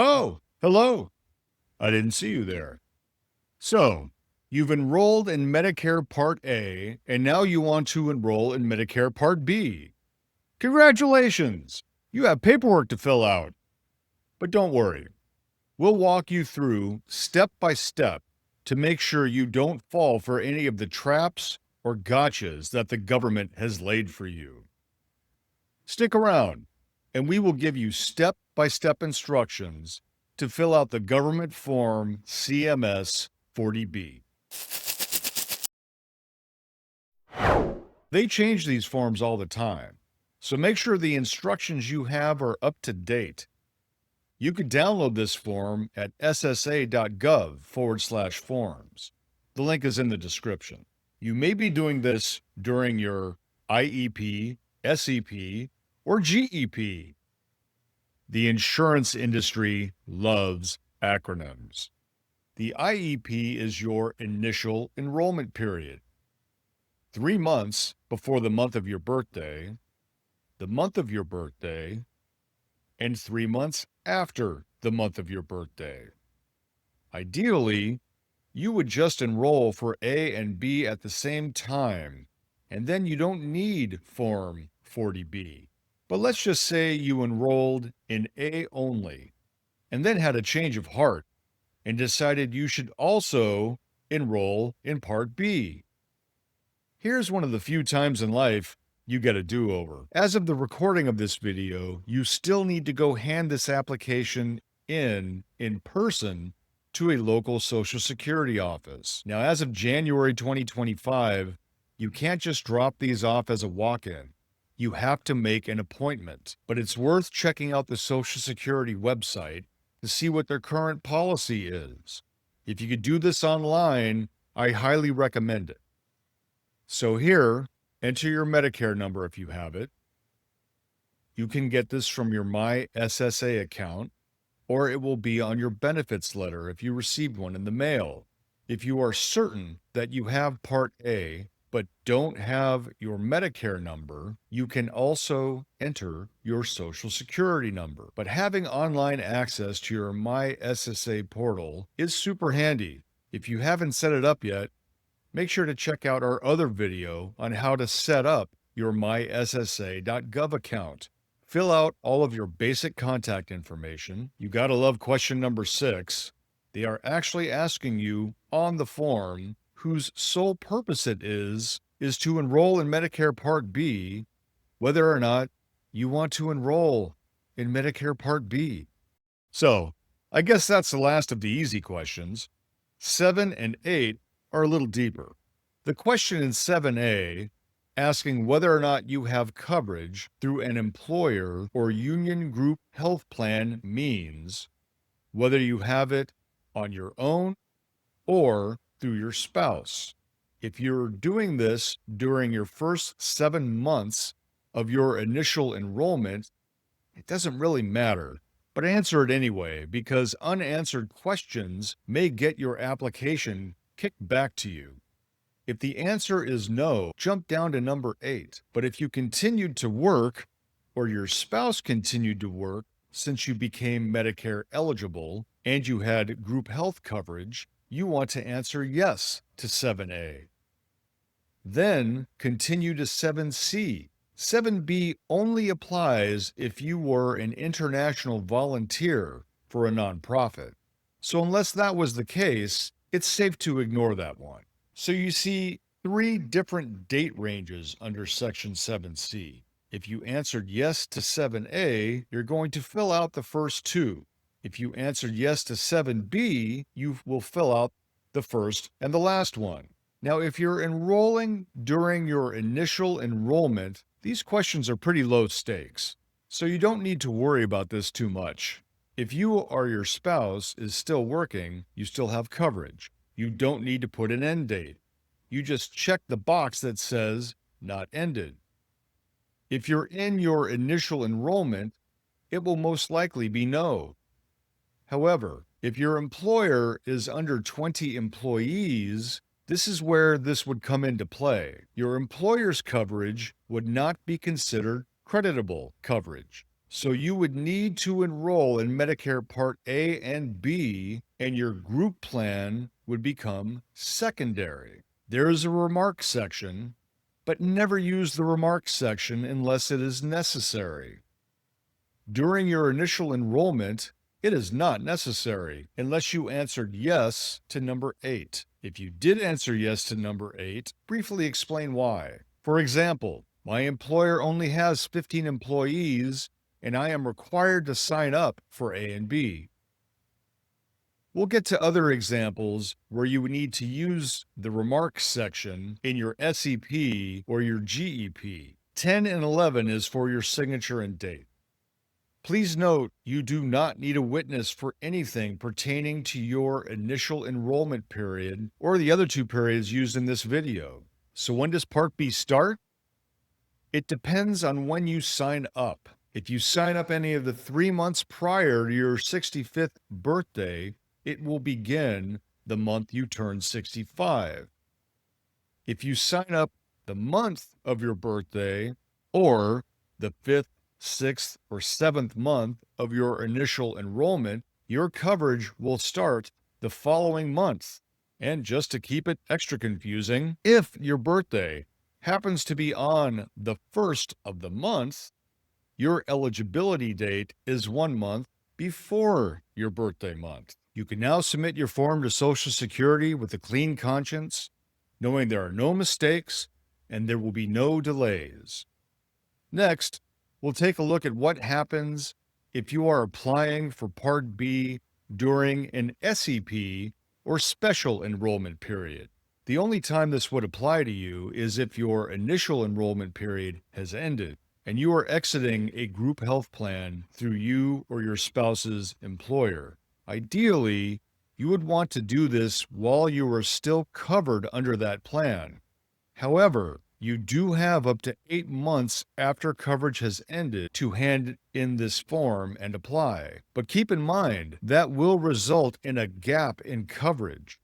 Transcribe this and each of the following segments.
Oh, hello. I didn't see you there. So, you've enrolled in Medicare Part A, and now you want to enroll in Medicare Part B. Congratulations! You have paperwork to fill out. But don't worry, we'll walk you through step by step to make sure you don't fall for any of the traps or gotchas that the government has laid for you. Stick around, and we will give you step by step instructions to fill out the government form CMS 40B. They change these forms all the time, so make sure the instructions you have are up to date. You can download this form at ssa.gov/forms. The link is in the description. You may be doing this during your IEP, SEP, or GEP. The insurance industry loves acronyms. The IEP is your initial enrollment period. 3 months before the month of your birthday, the month of your birthday, and 3 months after the month of your birthday. Ideally, you would just enroll for A and B at the same time, and then you don't need Form 40B. But let's just say you enrolled in A only, and then had a change of heart and decided you should also enroll in Part B. Here's one of the few times in life you get a do-over. As of the recording of this video, you still need to go hand this application in person to a local Social Security office. Now, as of January 2025, you can't just drop these off as a walk-in. You have to make an appointment, but it's worth checking out the Social Security website to see what their current policy is. If you could do this online, I highly recommend it. So here, enter your Medicare number if you have it. You can get this from your My SSA account, or it will be on your benefits letter if you received one in the mail. If you are certain that you have Part A, but don't have your Medicare number, you can also enter your Social Security number. But having online access to your My SSA portal is super handy. If you haven't set it up yet, make sure to check out our other video on how to set up your myssa.gov account. Fill out all of your basic contact information. You gotta love question number 6. They are actually asking you on the form whose sole purpose it is to enroll in Medicare Part B, whether or not you want to enroll in Medicare Part B. So, I guess that's the last of the easy questions. 7 and 8 are a little deeper. The question in 7A, asking whether or not you have coverage through an employer or union group health plan, means whether you have it on your own or through your spouse. If you're doing this during your first 7 months of your initial enrollment, it doesn't really matter. But answer it anyway, because unanswered questions may get your application kicked back to you. If the answer is no, jump down to number 8. But if you continued to work, or your spouse continued to work since you became Medicare eligible and you had group health coverage, you want to answer yes to 7A. Then continue to 7C. 7B only applies if you were an international volunteer for a nonprofit. So unless that was the case, it's safe to ignore that one. So you see 3 different date ranges under Section 7C. If you answered yes to 7A, you're going to fill out the first 2. If you answered yes to 7B, you will fill out the first and the last one. Now, if you're enrolling during your initial enrollment, these questions are pretty low stakes, so you don't need to worry about this too much. If you or your spouse is still working, you still have coverage. You don't need to put an end date. You just check the box that says not ended. If you're in your initial enrollment, it will most likely be no. However, if your employer is under 20 employees, this is where this would come into play. Your employer's coverage would not be considered creditable coverage. So you would need to enroll in Medicare Part A and B, and your group plan would become secondary. There is a remarks section, but never use the remarks section unless it is necessary. During your initial enrollment, it is not necessary unless you answered yes to number 8. If you did answer yes to number 8, briefly explain why. For example, my employer only has 15 employees and I am required to sign up for A and B. We'll get to other examples where you would need to use the remarks section in your SEP or your GEP. 10 and 11 is for your signature and date. Please note you do not need a witness for anything pertaining to your initial enrollment period or the other two periods used in this video. So when does Part B start? It depends on when you sign up. If you sign up any of the 3 months prior to your 65th birthday, it will begin the month you turn 65. If you sign up the month of your birthday or the 5th, 6th, or 7th month of your initial enrollment, your coverage will start the following month. And just to keep it extra confusing, if your birthday happens to be on the 1st of the month, your eligibility date is 1 month before your birthday month. You can now submit your form to Social Security with a clean conscience, knowing there are no mistakes and there will be no delays. Next, we'll take a look at what happens if you are applying for Part B during an SEP or special enrollment period. The only time this would apply to you is if your initial enrollment period has ended and you are exiting a group health plan through you or your spouse's employer. Ideally, you would want to do this while you are still covered under that plan. However, you do have up to 8 months after coverage has ended to hand in this form and apply. But keep in mind, that will result in a gap in coverage.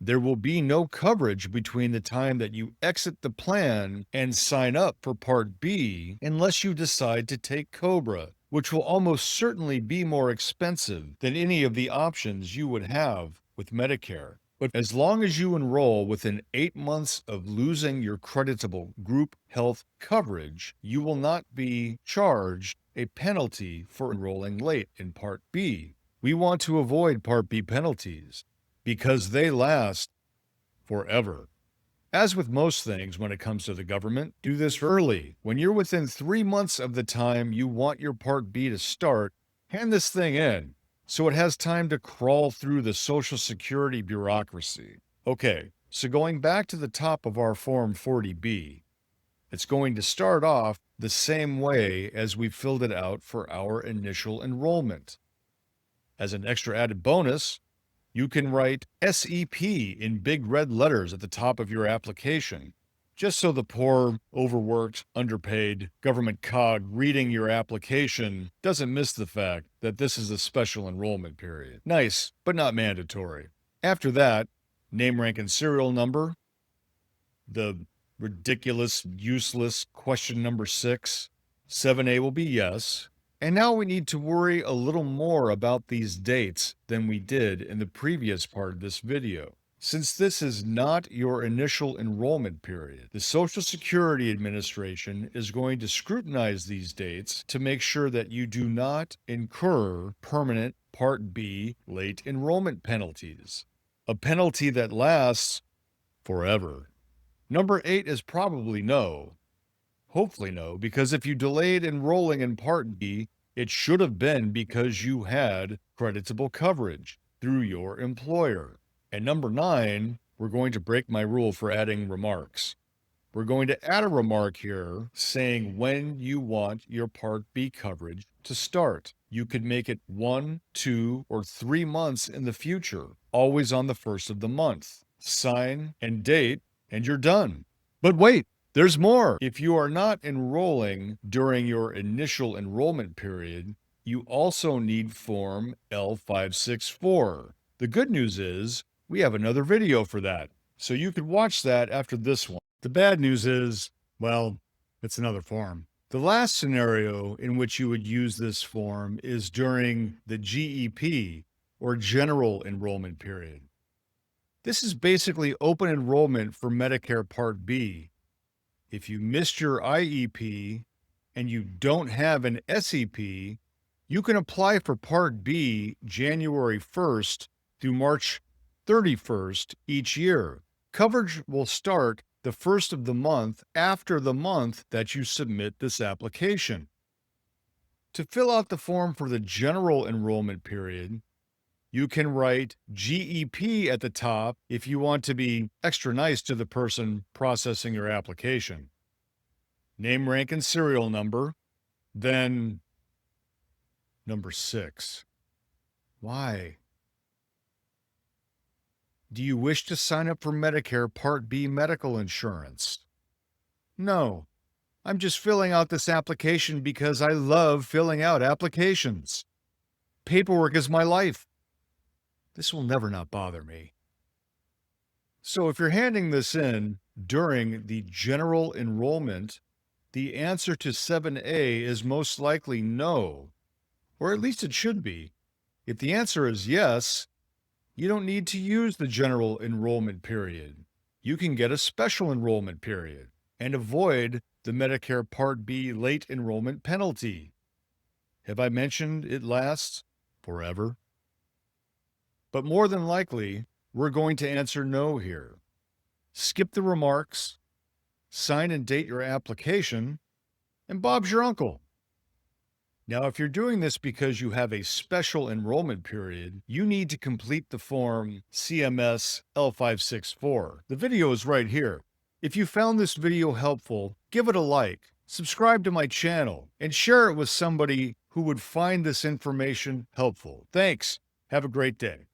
There will be no coverage between the time that you exit the plan and sign up for Part B unless you decide to take COBRA, which will almost certainly be more expensive than any of the options you would have with Medicare. But as long as you enroll within 8 months of losing your creditable group health coverage, you will not be charged a penalty for enrolling late in Part B. We want to avoid Part B penalties because they last forever. As with most things when it comes to the government, do this early. When you're within 3 months of the time you want your Part B to start, hand this thing in so it has time to crawl through the Social Security bureaucracy. Okay, so going back to the top of our Form 40B, it's going to start off the same way as we filled it out for our initial enrollment. As an extra added bonus, you can write SEP in big red letters at the top of your application, just so the poor, overworked, underpaid government cog reading your application doesn't miss the fact that this is a special enrollment period. Nice, but not mandatory. After that, name, rank, and serial number, the ridiculous, useless question number 6. 7A will be yes. And now we need to worry a little more about these dates than we did in the previous part of this video. Since this is not your initial enrollment period, the Social Security Administration is going to scrutinize these dates to make sure that you do not incur permanent Part B late enrollment penalties, a penalty that lasts forever. Number 8 is probably no. Hopefully no, because if you delayed enrolling in Part B, it should have been because you had creditable coverage through your employer. And number 9, we're going to break my rule for adding remarks. We're going to add a remark here saying when you want your Part B coverage to start. You could make it 1, 2, or 3 months in the future, always on the 1st of the month. Sign and date, and you're done. But wait! There's more. If you are not enrolling during your initial enrollment period, you also need Form L564. The good news is we have another video for that, so you could watch that after this one. The bad news is, well, it's another form. The last scenario in which you would use this form is during the GEP, or General Enrollment Period. This is basically open enrollment for Medicare Part B. If you missed your IEP and you don't have an SEP, you can apply for Part B January 1st through March 31st each year. Coverage will start the first of the month after the month that you submit this application. To fill out the form for the General Enrollment Period, you can write GEP at the top if you want to be extra nice to the person processing your application. Name, rank, and serial number, then number 6. Why? Do you wish to sign up for Medicare Part B medical insurance? No, I'm just filling out this application because I love filling out applications. Paperwork is my life. This will never not bother me. So if you're handing this in during the general enrollment, the answer to 7A is most likely no, or at least it should be. If the answer is yes, you don't need to use the general enrollment period. You can get a special enrollment period and avoid the Medicare Part B late enrollment penalty. Have I mentioned it lasts forever? But more than likely, we're going to answer no here. Skip the remarks, sign and date your application, and Bob's your uncle. Now, if you're doing this because you have a special enrollment period, you need to complete the form CMS L564. The video is right here. If you found this video helpful, give it a like, subscribe to my channel, and share it with somebody who would find this information helpful. Thanks. Have a great day.